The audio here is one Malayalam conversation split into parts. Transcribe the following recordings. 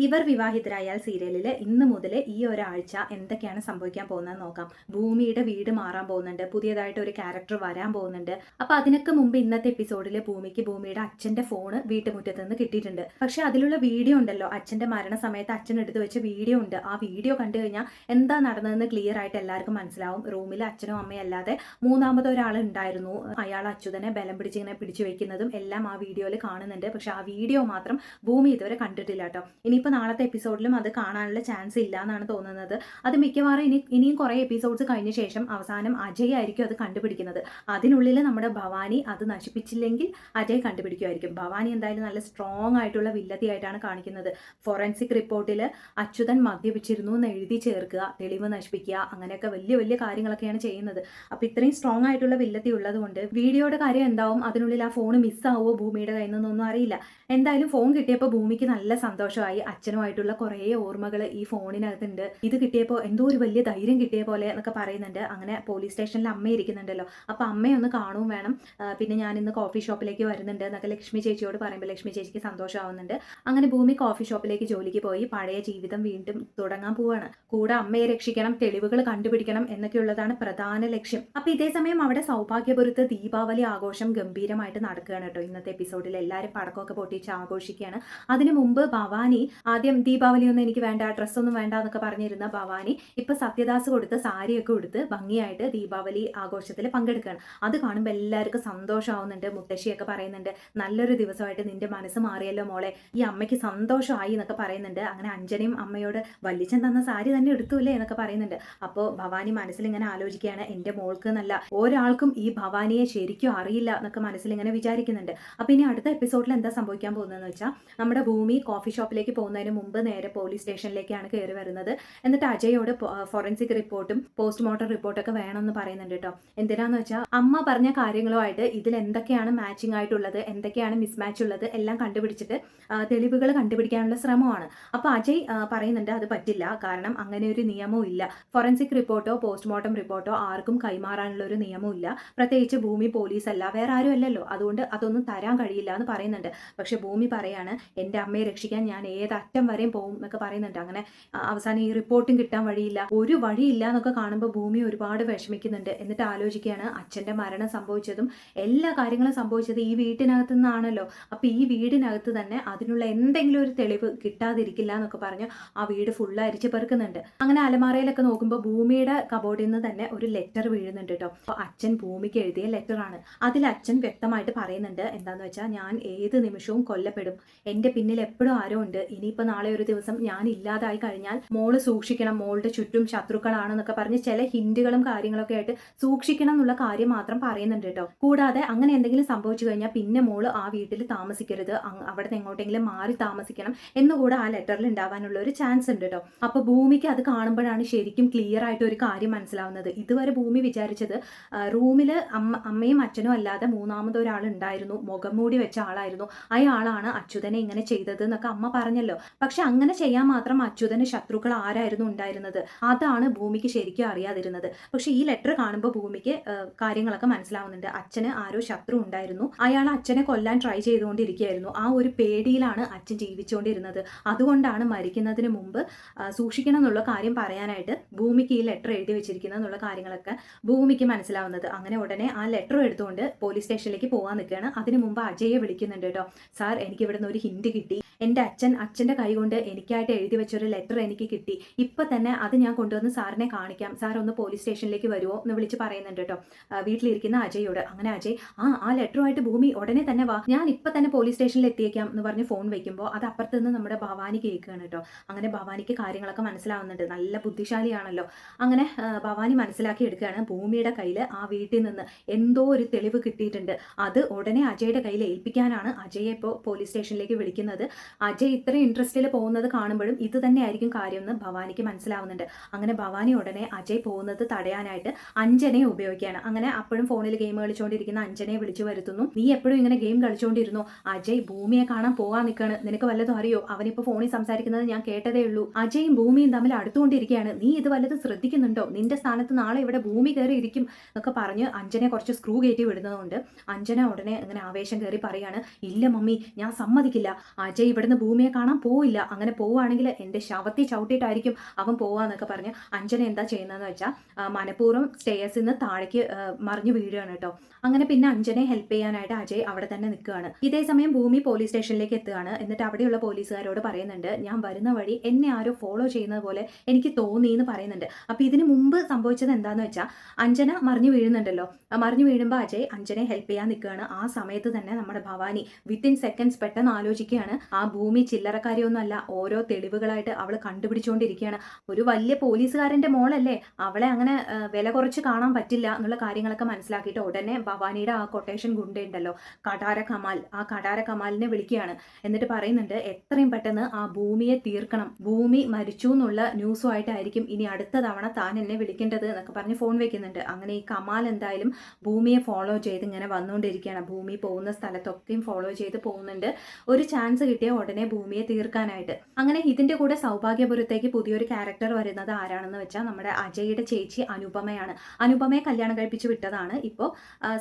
ഇവർ വിവാഹിതരായാൽ സീരിയലിൽ ഇന്ന് മുതൽ ഈ ഒരാഴ്ച എന്തൊക്കെയാണ് സംഭവിക്കാൻ പോകുന്നത് നോക്കാം. ഭൂമിയുടെ വീട് മാറാൻ പോകുന്നുണ്ട്, പുതിയതായിട്ട് ഒരു ക്യാരക്ടർ വരാൻ പോകുന്നുണ്ട്. അപ്പൊ അതിനൊക്കെ മുമ്പ് ഇന്നത്തെ എപ്പിസോഡിൽ ഭൂമിയുടെ അച്ഛന്റെ ഫോണ് വീട്ടുമുറ്റത്ത് നിന്ന് കിട്ടിയിട്ടുണ്ട്. പക്ഷെ അതിലുള്ള വീഡിയോ ഉണ്ടല്ലോ, അച്ഛന്റെ മരണസമയത്ത് അച്ഛൻ എടുത്തു വെച്ച വീഡിയോ ഉണ്ട്. ആ വീഡിയോ കണ്ടു കഴിഞ്ഞാൽ എന്താ നടന്നതെന്ന് ക്ലിയർ ആയിട്ട് എല്ലാവർക്കും മനസ്സിലാവും. റൂമിൽ അച്ഛനും അമ്മയും അല്ലാതെ മൂന്നാമത് ഒരാൾ ഉണ്ടായിരുന്നു. അയാൾ അച്യുതനെ ബലം പിടിച്ചിങ്ങനെ പിടിച്ചു വെക്കുന്നതും എല്ലാം ആ വീഡിയോയിൽ കാണുന്നുണ്ട്. പക്ഷെ ആ വീഡിയോ മാത്രം ഭൂമി ഇതുവരെ കണ്ടിട്ടില്ല കേട്ടോ. ഇനിയിപ്പോൾ നാളത്തെ എപ്പിസോഡിലും അത് കാണാനുള്ള ചാൻസ് ഇല്ല എന്നാണ് തോന്നുന്നത്. അത് മിക്കവാറും ഇനിയും കുറേ എപ്പിസോഡ്സ് കഴിഞ്ഞ ശേഷം അവസാനം അജയ് ആയിരിക്കും അത് കണ്ടുപിടിക്കുന്നത്. അതിനുള്ളിൽ നമ്മുടെ ഭവാനി അത് നശിപ്പിച്ചില്ലെങ്കിൽ അജയ് കണ്ടുപിടിക്കുമായിരിക്കും. ഭവാനി എന്തായാലും നല്ല സ്ട്രോങ് ആയിട്ടുള്ള വില്ലത്തിയായിട്ടാണ് കാണിക്കുന്നത്. ഫോറൻസിക് റിപ്പോർട്ടിൽ അച്യുതൻ മദ്യപിച്ചിരുന്നു എന്ന് എഴുതി ചേർക്കുക, തെളിവ് നശിപ്പിക്കുക, അങ്ങനെയൊക്കെ വലിയ വലിയ കാര്യങ്ങളൊക്കെയാണ് ചെയ്യുന്നത്. അപ്പോൾ ഇത്രയും സ്ട്രോങ് ആയിട്ടുള്ള വില്ലത്തി ഉള്ളത് കൊണ്ട് വീഡിയോയുടെ കാര്യം എന്താവും, അതിനുള്ളിൽ ആ ഫോൺ മിസ്സാവോ ഭൂമിയുടെ കയ്യിൽ നിന്നൊന്നും അറിയില്ല. എന്തായാലും ഫോൺ കിട്ടിയപ്പോൾ ഭൂമിക്ക് നല്ല സന്തോഷമായി. അച്ഛനുമായിട്ടുള്ള കുറേ ഓർമ്മകൾ ഈ ഫോണിനകത്തുണ്ട്. ഇത് കിട്ടിയപ്പോൾ എന്തോ ഒരു വലിയ ധൈര്യം കിട്ടിയ പോലെ എന്നൊക്കെ പറയുന്നുണ്ട്. അങ്ങനെ പോലീസ് സ്റ്റേഷനിൽ അമ്മ ഇരിക്കുന്നുണ്ടല്ലോ, അപ്പോൾ അമ്മയെ ഒന്ന് കാണുകയും വേണം. പിന്നെ ഞാൻ ഇന്ന് കോഫി ഷോപ്പിലേക്ക് വരുന്നുണ്ട് എന്നൊക്കെ ലക്ഷ്മി ചേച്ചിയോട് പറയുമ്പോൾ ലക്ഷ്മി ചേച്ചിക്ക് സന്തോഷമാവുന്നുണ്ട്. അങ്ങനെ ഭൂമി കോഫി ഷോപ്പിലേക്ക് ജോലിക്ക് പോയി പഴയ ജീവിതം വീണ്ടും തുടങ്ങാൻ പോവാണ്. കൂടെ അമ്മയെ രക്ഷിക്കണം, തെളിവുകൾ കണ്ടുപിടിക്കണം എന്നൊക്കെയുള്ളതാണ് പ്രധാന ലക്ഷ്യം. അപ്പോൾ ഇതേ സമയം അവിടെ സൗഭാഗ്യപുരത്ത് ദീപാവലി ആഘോഷം ഗംഭീരമായിട്ട് നടക്കുകയാണ് കേട്ടോ. ഇന്നത്തെ എപ്പിസോഡിൽ എല്ലാവരും പടക്കമൊക്കെ പൊട്ടിച്ച് ആഘോഷിക്കുകയാണ്. അതിനു മുമ്പ് ഭവാനി ആദ്യം ദീപാവലിയൊന്നും എനിക്ക് വേണ്ട, ഡ്രസ്സൊന്നും വേണ്ട എന്നൊക്കെ പറഞ്ഞിരുന്ന ഭവാനി ഇപ്പൊ സത്യദാസ് കൊടുത്ത് സാരിയൊക്കെ കൊടുത്ത് ഭംഗിയായിട്ട് ദീപാവലി ആഘോഷത്തിൽ പങ്കെടുക്കുകയാണ്. അത് കാണുമ്പോൾ എല്ലാവർക്കും സന്തോഷമാവുന്നുണ്ട്. മുത്തശ്ശിയൊക്കെ പറയുന്നുണ്ട്, നല്ലൊരു ദിവസമായിട്ട് നിന്റെ മനസ്സ് മാറിയല്ലോ മോളെ, ഈ അമ്മയ്ക്ക് സന്തോഷമായി എന്നൊക്കെ പറയുന്നുണ്ട്. അങ്ങനെ അഞ്ജനയും അമ്മയോട് വല്ലിച്ചൻ തന്ന സാരി തന്നെ എടുത്തൂല്ലേ എന്നൊക്കെ പറയുന്നുണ്ട്. അപ്പോൾ ഭവാനി മനസ്സിൽ ഇങ്ങനെ ആലോചിക്കുകയാണ്, എൻ്റെ മോൾക്ക് നല്ല ഒരാൾക്കും ഈ ഭവാനിയെ ശരിക്കും അറിയില്ല എന്നൊക്കെ മനസ്സിൽ ഇങ്ങനെ വിചാരിക്കുന്നുണ്ട്. അപ്പോൾ ഇനി അടുത്ത എപ്പിസോഡിൽ എന്താ സംഭവിക്കാൻ പോകുന്നതെന്ന് വെച്ചാൽ, നമ്മുടെ ഭൂമി കോഫി ഷോപ്പിലേക്ക് പോകുന്നതിന് മുമ്പ് നേരെ പോലീസ് സ്റ്റേഷനിലേക്കാണ് കയറി വരുന്നത്. എന്നിട്ട് അജയോട് ഫോറൻസിക് റിപ്പോർട്ടും പോസ്റ്റ്മോർട്ടം റിപ്പോർട്ടൊക്കെ വേണമെന്ന് പറയുന്നുണ്ട് കേട്ടോ. എന്തിനാന്ന് വെച്ചാൽ അമ്മ പറഞ്ഞ കാര്യങ്ങളുമായിട്ട് ഇതിൽ എന്തൊക്കെയാണ് മാച്ചിങ് ആയിട്ടുള്ളത്, എന്തൊക്കെയാണ് മിസ്മാച്ച് ഉള്ളത് എല്ലാം കണ്ടുപിടിച്ചിട്ട് തെളിവുകൾ കണ്ടുപിടിക്കാനുള്ള ശ്രമമാണ്. അപ്പോൾ അജയ് പറയുന്നുണ്ട് അത് പറ്റില്ല, കാരണം അങ്ങനെ ഒരു നിയമവും ഇല്ല. ഫോറൻസിക് റിപ്പോർട്ടോ പോസ്റ്റ്മോർട്ടം റിപ്പോർട്ടോ ആർക്കും കൈമാറാനുള്ള ഒരു നിയമവും ഇല്ല. പ്രത്യേകിച്ച് ഭൂമി പോലീസ് അല്ല, വേറെ ആരും അല്ലല്ലോ, അതുകൊണ്ട് അതൊന്നും തരാൻ കഴിയില്ല എന്ന് പറയുന്നുണ്ട്. പക്ഷെ ഭൂമി പറയാണ്, എൻ്റെ അമ്മയെ രക്ഷിക്കാൻ ഞാൻ ഏതറ്റം വരെയും പോകും എന്നൊക്കെ പറയുന്നുണ്ട്. അങ്ങനെ അവസാനം ഈ റിപ്പോർട്ടും കിട്ടാൻ വഴിയില്ല, ഒരു വഴിയില്ല എന്നൊക്കെ കാണുമ്പോൾ ഭൂമി ഒരുപാട് വിഷമിക്കുന്നുണ്ട്. എന്നിട്ട് ആലോചിക്കുകയാണ്, അച്ഛൻ്റെ മരണം സംഭവിച്ചതും എല്ലാ കാര്യങ്ങളും സംഭവിച്ചത് ഈ വീട്ടിനകത്ത് നിന്നാണല്ലോ. അപ്പോൾ ഈ വീടിനകത്ത് തന്നെ അതിനുള്ള എന്തെങ്കിലും ഒരു തെളിവ് കിട്ടാതിരിക്കില്ല എന്നൊക്കെ പറഞ്ഞ് ആ വീട് ഫുള്ള് അരിച്ച് പെറുക്കുന്നുണ്ട്. അങ്ങനെ അലമാറയിലൊക്കെ നോക്കുമ്പോൾ ഭൂമിയുടെ കബോർഡിൽ നിന്ന് തന്നെ ഒരു ലെറ്റർ വീഴുന്നുണ്ട് കേട്ടോ. അപ്പോൾ അച്ഛൻ ഭൂമിക്ക് എഴുതിയ ലെറ്ററാണ്. അതിൽ അച്ഛൻ വ്യക്തമായിട്ട് പറയുന്നുണ്ട്, എന്താണെന്ന് വെച്ചാൽ ഞാൻ ഏത് നിമിഷവും കൊല്ലപ്പെടും, എൻ്റെ പിന്നിൽ എപ്പോഴും ആരോ ഉണ്ട്, ഇനിയിപ്പോൾ നാളെ ഒരു ദിവസം ഞാൻ ഇല്ലാതായി കഴിഞ്ഞാൽ മോള് സൂക്ഷിക്കണം, മോളുടെ ചുറ്റും ശത്രുക്കളാണെന്നൊക്കെ പറഞ്ഞ് ചില ഹിന്റുകളും കാര്യങ്ങളൊക്കെ ആയിട്ട് സൂക്ഷിക്കണം എന്നുള്ള കാര്യം മാത്രം പറയുന്നുണ്ട് കേട്ടോ. കൂടാതെ അങ്ങനെ എന്തെങ്കിലും സംഭവിച്ചു കഴിഞ്ഞാൽ പിന്നെ മോള് ആ വീട്ടിൽ താമസിക്കരുത്, അവിടെ നിന്ന് എങ്ങോട്ടെങ്കിലും മാറി താമസിക്കണം എന്നുകൂടെ ആ ലെറ്ററിൽ ഉണ്ടാവാനുള്ള ഒരു ചാൻസ് ഉണ്ട് കേട്ടോ. അപ്പോൾ ഭൂമിക്ക് അത് കാണുമ്പോഴാണ് ശരിക്കും ക്ലിയർ ആയിട്ട് ഒരു കാര്യം മനസ്സിലാവുന്നത്. ഇതുവരെ ഭൂമി വിചാരിച്ചത് റൂമിൽ അമ്മയും അച്ഛനും അല്ലാതെ മൂന്നാമതൊരാൾ ഉണ്ടായിരുന്നു, മുഖം മൂടി വെച്ച ആളായിരുന്നു, അയാളാണ് അച്യുതനെ ഇങ്ങനെ ചെയ്തത് എന്നൊക്കെ അമ്മ പറഞ്ഞല്ലോ. പക്ഷെ അങ്ങനെ ചെയ്യാൻ മാത്രം അച്യുതന് ശത്രുക്കൾ ആരായിരുന്നു ഉണ്ടായിരുന്നത്, അതാണ് ഭൂമിക്ക് ശരിക്കും അറിയാതിരുന്നത്. പക്ഷെ ഈ ലെറ്റർ കാണുമ്പോൾ ഭൂമിക്ക് കാര്യങ്ങളൊക്കെ മനസ്സിലാവുന്നുണ്ട്. അച്ഛന് ആരോ ശത്രു ഉണ്ടായിരുന്നു, അയാൾ അച്ഛനെ കൊല്ലാൻ ട്രൈ ചെയ്തുകൊണ്ടിരിക്കുകയായിരുന്നു. ആ ഒരു പേടിയിലാണ് അച്ഛൻ ജീവിച്ചുകൊണ്ടിരുന്നത്. അതുകൊണ്ടാണ് മരിക്കുന്നതിന് മുമ്പ് സൂക്ഷിക്കണം എന്നുള്ള കാര്യം പറയാനായിട്ട് ഭൂമിക്ക് ഈ ലെറ്റർ എഴുതി വെച്ചിരിക്കുന്നത് എന്നുള്ള കാര്യങ്ങളൊക്കെ ഭൂമിക്ക് മനസ്സിലാവുന്നത്. അങ്ങനെ ഉടനെ ആ ലെറ്റർ എടുത്തുകൊണ്ട് പോലീസ് സ്റ്റേഷനിലേക്ക് പോകാൻ നിൽക്കുകയാണ്. അതിന് മുമ്പ് അജയെ വിളിക്കുന്നുണ്ട് കേട്ടോ. സാർ, എനിക്ക് ഇവിടുന്ന് ഒരു ഹിന്റ് കിട്ടി, എൻ്റെ അച്ഛൻ്റെ കൈ കൊണ്ട് എനിക്കായിട്ട് എഴുതി വെച്ചൊരു ലെറ്റർ എനിക്ക് കിട്ടി, ഇപ്പം തന്നെ അത് ഞാൻ കൊണ്ടുവന്ന് സാറിനെ കാണിക്കാം, സാർ ഒന്ന് പോലീസ് സ്റ്റേഷനിലേക്ക് വരുമോ എന്ന് വിളിച്ച് പറയുന്നുണ്ട് കേട്ടോ വീട്ടിലിരിക്കുന്ന അജയോട്. അങ്ങനെ അജയ് ആ ലെറ്ററുമായിട്ട് ഭൂമി ഉടനെ തന്നെ വാ, ഞാൻ ഇപ്പം തന്നെ പോലീസ് സ്റ്റേഷനിൽ എത്തിയേക്കാം എന്ന് പറഞ്ഞ് ഫോൺ വയ്ക്കുമ്പോൾ അത് അപ്പുറത്ത് നിന്ന് നമ്മുടെ ഭവാനി കേൾക്കുകയാണ് കേട്ടോ. അങ്ങനെ ഭവാനിക്ക് കാര്യങ്ങളൊക്കെ മനസ്സിലാവുന്നുണ്ട്, നല്ല ബുദ്ധിശാലിയാണല്ലോ. അങ്ങനെ ഭവാനി മനസ്സിലാക്കി എടുക്കുകയാണ്, ഭൂമിയുടെ കയ്യിൽ ആ വീട്ടിൽ നിന്ന് എന്തോ ഒരു തെളിവ് കിട്ടിയിട്ടുണ്ട്, അത് ഉടനെ അജയുടെ കയ്യിൽ ഏൽപ്പിക്കാനാണ് അജയെ ഇപ്പോൾ പോലീസ് സ്റ്റേഷനിലേക്ക് വിളിക്കുന്നത്. അജയ് ഇത്രയും ഇൻട്രസ്റ്റിൽ പോകുന്നത് കാണുമ്പോഴും ഇത് തന്നെയായിരിക്കും കാര്യമെന്ന് ഭവാനിക്ക് മനസ്സിലാവുന്നുണ്ട്. അങ്ങനെ ഭവാനി ഉടനെ അജയ് പോകുന്നത് തടയാനായിട്ട് അഞ്ജനയെ ഉപയോഗിക്കുകയാണ്. അങ്ങനെ അപ്പോഴും ഫോണിൽ ഗെയിം കളിച്ചുകൊണ്ടിരിക്കുന്ന അഞ്ജനയെ വിളിച്ചു വരുത്തുന്നു. നീ എപ്പോഴും ഇങ്ങനെ ഗെയിം കളിച്ചുകൊണ്ടിരുന്നു, അജയ് ഭൂമിയെ കാണാൻ പോകാൻ നിൽക്കുകയാണ്, നിനക്ക് വല്ലതും അറിയോ, അവനിപ്പോൾ ഫോണിൽ സംസാരിക്കുന്നത് ഞാൻ കേട്ടതേ ഉള്ളൂ, അജയും ഭൂമിയും തമ്മിൽ അടുത്തുകൊണ്ടിരിക്കുകയാണ്, നീ ഇത് വല്ലതും ശ്രദ്ധിക്കുന്നുണ്ടോ, നിന്റെ സ്ഥാനത്ത് നാളെ ഇവിടെ ഭൂമി കയറി ഇരിക്കും എന്നൊക്കെ പറഞ്ഞ് അഞ്ജനെ കുറച്ച് സ്ക്രൂ കയറ്റി വിടുന്നതുകൊണ്ട് അഞ്ജന ഉടനെ ഇങ്ങനെ ആവേശം കയറി പറയാണ്, ഇല്ല മമ്മി, ഞാൻ സമ്മതിക്കില്ല, അജയ് ഇവിടുന്ന് ഭൂമിയെ കാണാൻ പോവില്ല, അങ്ങനെ പോവുകയാണെങ്കിൽ എൻ്റെ ശവത്തി ചവിട്ടിയിട്ടായിരിക്കും അവൻ പോവാന്നൊക്കെ പറഞ്ഞ് അഞ്ജന എന്താ ചെയ്യുന്നതെന്ന് വെച്ചാൽ മനഃപൂർവ്വം സ്റ്റേഴ്സിൽ നിന്ന് താഴേക്ക് മറിഞ്ഞു വീഴുകയാണ് കേട്ടോ. അങ്ങനെ പിന്നെ അഞ്ജനയെ ഹെൽപ്പ് ചെയ്യാനായിട്ട് അജയ് അവിടെ തന്നെ നിൽക്കുകയാണ്. ഇതേ സമയം ഭൂമി പോലീസ് സ്റ്റേഷനിലേക്ക് എത്തുകയാണ്. എന്നിട്ട് അവിടെയുള്ള പോലീസുകാരോട് പറയുന്നുണ്ട്, ഞാൻ വരുന്ന വഴി എന്നെ ആരോ ഫോളോ ചെയ്യുന്നത് പോലെ എനിക്ക് തോന്നി എന്ന് പറയുന്നുണ്ട്. അപ്പോൾ ഇതിന് മുമ്പ് സംഭവിച്ചത് എന്താണെന്ന് വെച്ചാൽ അഞ്ജന മറിഞ്ഞു വീഴുന്നുണ്ടല്ലോ. മറിഞ്ഞു വീഴുമ്പോൾ അജയ് അഞ്ജനയെ ഹെൽപ്പ് ചെയ്യാൻ നിൽക്കുകയാണ്. ആ സമയത്ത് തന്നെ നമ്മുടെ ഭവാനി വിത്തിൻ സെക്കൻഡ്സ് പെട്ടെന്ന് ആലോചിക്കുകയാണ്, ആ ഭൂമി ചില്ലറക്കാരിയൊന്നുമല്ല, ഓരോ തെളിവുകളായിട്ട് അവൾ കണ്ടുപിടിച്ചുകൊണ്ടിരിക്കുകയാണ്. ഒരു വലിയ പോലീസുകാരൻ്റെ മോളല്ലേ, അവളെ അങ്ങനെ വില കുറച്ച് കാണാൻ പറ്റില്ല എന്നുള്ള കാര്യങ്ങളൊക്കെ മനസ്സിലാക്കിയിട്ട് ഉടനെ ഭവാനിയുടെ ആ കൊട്ടേഷൻ ഗുണ്ടയുണ്ടല്ലോ കടാര കമാൽ, ആ കടാര കമാലിനെ വിളിക്കുകയാണ്. എന്നിട്ട് പറയുന്നുണ്ട്, എത്രയും പെട്ടെന്ന് ആ ഭൂമിയെ തീർക്കണം, ഭൂമി മരിച്ചു എന്നുള്ള ന്യൂസുമായിട്ടായിരിക്കും ഇനി അടുത്ത തവണ താൻ എന്നെ വിളിക്കേണ്ടത് എന്നൊക്കെ പറഞ്ഞ് ഫോൺ വെക്കുന്നുണ്ട്. അങ്ങനെ ഈ കമാൽ എന്തായാലും ഭൂമിയെ ഫോളോ ചെയ്ത് ഇങ്ങനെ വന്നുകൊണ്ടിരിക്കുകയാണ്. ഭൂമി പോകുന്ന സ്ഥലത്തൊക്കെയും ഫോളോ ചെയ്ത് പോകുന്നുണ്ട്. ഒരു ചാൻസ് കിട്ടിയ ഉടനെ ഭൂമിയെ തീർക്കാനായിട്ട്. അങ്ങനെ ഇതിന്റെ കൂടെ സൗഭാഗ്യപുരത്തേക്ക് പുതിയൊരു ക്യാരക്ടർ വരുന്നത് ആരാണെന്ന് വെച്ചാൽ നമ്മുടെ അജയുടെ ചേച്ചി അനുപമയാണ്. അനുപമയെ കല്യാണം കഴിപ്പിച്ച് വിട്ടതാണ്. ഇപ്പോൾ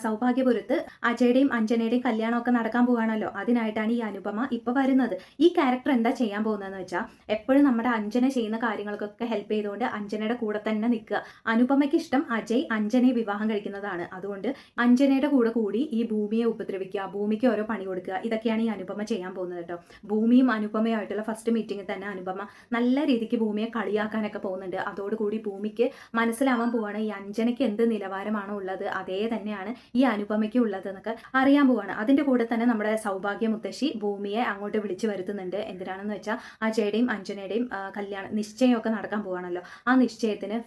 സൗഭാഗ്യപുരത്ത് അജയുടെയും അഞ്ജനയുടെയും കല്യാണമൊക്കെ നടക്കാൻ പോവുകയാണല്ലോ, അതിനായിട്ടാണ് ഈ അനുപമ ഇപ്പോൾ വരുന്നത്. ഈ ക്യാരക്ടർ എന്താ ചെയ്യാൻ പോകുന്നതെന്ന് വെച്ചാൽ എപ്പോഴും നമ്മുടെ അഞ്ജന ചെയ്യുന്ന കാര്യങ്ങൾക്കൊക്കെ ഹെൽപ്പ് ചെയ്തുകൊണ്ട് അഞ്ജനയുടെ കൂടെ തന്നെ നിൽക്കുക. അനുപമയ്ക്ക് ഇഷ്ടം അജയ് അഞ്ജനയെ വിവാഹം കഴിക്കുന്നതാണ്. അതുകൊണ്ട് അഞ്ജനയുടെ കൂടെ കൂടി ഈ ഭൂമിയെ ഉപദ്രവിക്കുക, ഭൂമിക്ക് ഓരോ പണി കൊടുക്കുക, ഇതൊക്കെയാണ് ഈ അനുപമ ചെയ്യാൻ പോകുന്നത് കേട്ടോ. ഭൂമിയും അനുപമയായിട്ടുള്ള ഫസ്റ്റ് മീറ്റിംഗിൽ തന്നെ അനുപമ നല്ല രീതിക്ക് ഭൂമിയെ കളിയാക്കാനൊക്കെ പോകുന്നുണ്ട്. അതോടുകൂടി ഭൂമിക്ക് മനസ്സിലാവാൻ പോവാണ് ഈ അഞ്ജനയ്ക്ക് എന്ത് നിലവാരമാണോ ഉള്ളത് അതേ തന്നെയാണ് ഈ അനുപമയ്ക്ക് ഉള്ളത് എന്നൊക്കെ അറിയാൻ പോവാണ്. അതിന്റെ കൂടെ തന്നെ നമ്മുടെ സൗഭാഗ്യ മുത്തശ്ശി ഭൂമിയെ അങ്ങോട്ട് വിളിച്ചു വരുത്തുന്നുണ്ട്. എന്തിനാണെന്ന് വെച്ചാൽ അജയുടെയും അഞ്ജനയുടെയും കല്യാണം നിശ്ചയമൊക്കെ നടക്കാൻ പോവാണല്ലോ. ആ നിശ്ചയത്തിന്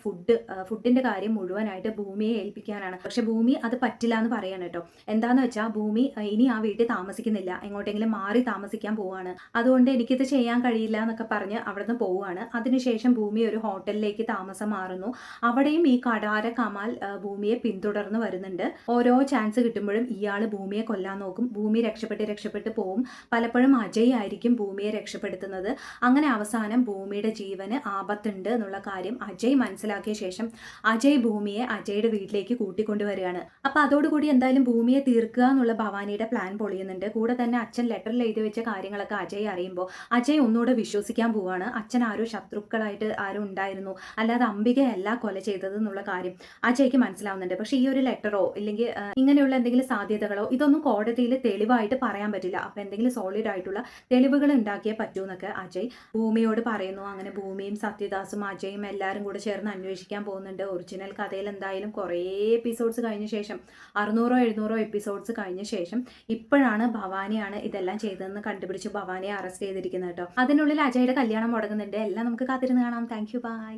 ഫുഡിന്റെ കാര്യം മുഴുവനായിട്ട് ഭൂമിയെ ഏൽപ്പിക്കാനാണ്. പക്ഷെ ഭൂമി അത് പറ്റില്ല എന്ന് പറയാണ് കേട്ടോ. എന്താന്ന് വെച്ചാൽ ഭൂമി ഇനി ആ വീട്ടിൽ താമസിക്കുന്നില്ല, എങ്ങോട്ടെങ്കിലും മാറി താമസിക്കാൻ പോവാണ്. അതുകൊണ്ട് എനിക്കിത് ചെയ്യാൻ കഴിയില്ല എന്നൊക്കെ പറഞ്ഞ് അവിടുന്ന് പോവുകയാണ്. അതിനുശേഷം ഭൂമി ഒരു ഹോട്ടലിലേക്ക് താമസം മാറുന്നു. അവിടെയും ഈ കടാര കമാൽ ഭൂമിയെ പിന്തുടർന്ന് വരുന്നുണ്ട്. ഓരോ ചാൻസ് കിട്ടുമ്പോഴും ഇയാൾ ഭൂമിയെ കൊല്ലാൻ നോക്കും. ഭൂമി രക്ഷപ്പെട്ട് പോവും. പലപ്പോഴും അജയ് ആയിരിക്കും ഭൂമിയെ രക്ഷപ്പെടുത്തുന്നത്. അങ്ങനെ അവസാനം ഭൂമിയുടെ ജീവന് ആപത്തുണ്ട് എന്നുള്ള കാര്യം അജയ് മനസ്സിലാക്കിയ ശേഷം അജയ് ഭൂമിയെ അജയുടെ വീട്ടിലേക്ക് കൂട്ടിക്കൊണ്ടുവരികയാണ്. അപ്പൊ അതോടുകൂടി എന്തായാലും ഭൂമിയെ തീർക്കുക എന്നുള്ള ഭവാനിയുടെ പ്ലാൻ പൊളിയുന്നുണ്ട്. കൂടെ തന്നെ അച്ഛൻ ലെറ്ററിൽ എഴുതി വെച്ച കാര്യങ്ങളൊക്കെ അജയ് അറിയുമ്പോൾ അജയ് ഒന്നുകൂടെ വിശ്വസിക്കാൻ പോവാണ്. അച്ഛൻ ആരോ ശത്രുക്കളായിട്ട് ആരും ഉണ്ടായിരുന്നു, അല്ലാതെ അംബികയല്ല കൊല ചെയ്തത് എന്നുള്ള കാര്യം അജയ്ക്ക് മനസ്സിലാവുന്നുണ്ട്. പക്ഷെ ഈ ഒരു ലെറ്ററോ ഇല്ലെങ്കിൽ ഇങ്ങനെയുള്ള എന്തെങ്കിലും സാധ്യതകളോ ഇതൊന്നും കോടതിയിൽ തെളിവായിട്ട് പറയാൻ പറ്റില്ല. അപ്പൊ എന്തെങ്കിലും സോളിഡ് ആയിട്ടുള്ള തെളിവുകൾ ഉണ്ടാക്കിയേ പറ്റൂ എന്നൊക്കെ അജയ് ഭൂമിയോട് പറയുന്നു. അങ്ങനെ ഭൂമിയും സത്യദാസും അജയും എല്ലാവരും കൂടെ ചേർന്ന് അന്വേഷിക്കാൻ പോകുന്നുണ്ട്. ഒറിജിനൽ കഥയിൽ എന്തായാലും കുറേ എപ്പിസോഡ്സ് കഴിഞ്ഞ ശേഷം 600-700 എപ്പിസോഡ്സ് കഴിഞ്ഞ ശേഷം ഇപ്പോഴാണ് ഭവാനിയാണ് ഇതെല്ലാം ചെയ്തതെന്ന് കണ്ടുപിടിച്ച് ഭവാനിയെ അറസ്റ്റ് ചെയ്തിരിക്കുന്നത് കേട്ടോ. അതിനുള്ളിൽ അജയുടെ കല്യാണം മുടങ്ങുന്നുണ്ട്. എല്ലാം നമുക്ക് കാത്തിരുന്ന് കാണാം. Thank you, by.